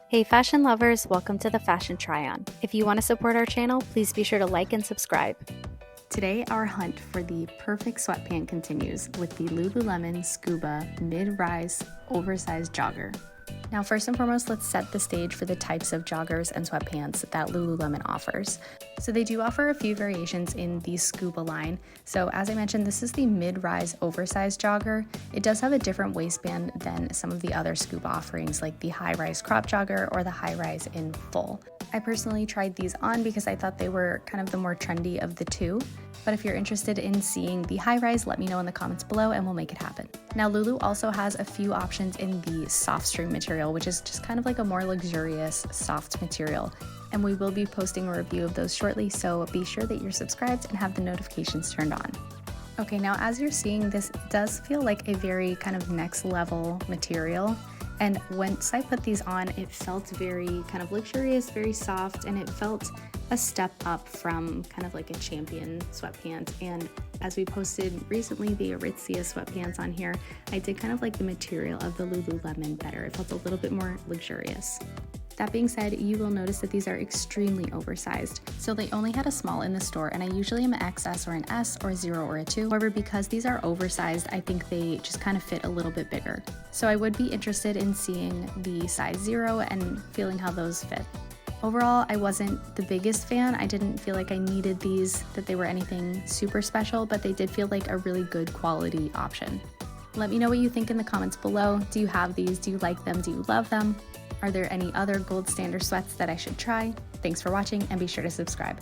Hey fashion lovers, welcome to the Fashion Try-On. If you want to support our channel, please be sure to like and subscribe. Today our hunt for the perfect sweatpant continues with the Lululemon Scuba mid-rise oversized jogger. Now first and foremost, let's set the stage for the types of joggers and sweatpants that Lululemon offers. So they do offer a few variations in the Scuba line. So as I mentioned, this is the mid-rise oversized jogger. It does have a different waistband than some of the other Scuba offerings like the high-rise crop jogger or the high-rise in full. I personally tried these on because I thought they were kind of the more trendy of the two. But if you're interested in seeing the high-rise, let me know in the comments below and we'll make it happen. Now Lulu also has a few options in the soft string material, which is just kind of like a more luxurious soft material. And we will be posting a review of those shortly, so be sure that you're subscribed and have the notifications turned on. Okay, now as you're seeing, this does feel like a very kind of next level material. And once I put these on, it felt very kind of luxurious, very soft, and it felt a step up from kind of like a Champion sweatpant. And as we posted recently the Aritzia sweatpants on here, I did kind of like the material of the Lululemon better. It felt a little bit more luxurious. That being said, you will notice that these are extremely oversized. So they only had a small in the store, and I usually am an XS or an S or a 0 or a 2. However, because these are oversized, I think they just kind of fit a little bit bigger. So I would be interested in seeing the size 0 and feeling how those fit. Overall, I wasn't the biggest fan. I didn't feel like I needed these, that they were anything super special, but they did feel like a really good quality option. Let me know what you think in the comments below. Do you have these? Do you like them? Do you love them? Are there any other gold standard sweats that I should try? Thanks for watching and be sure to subscribe.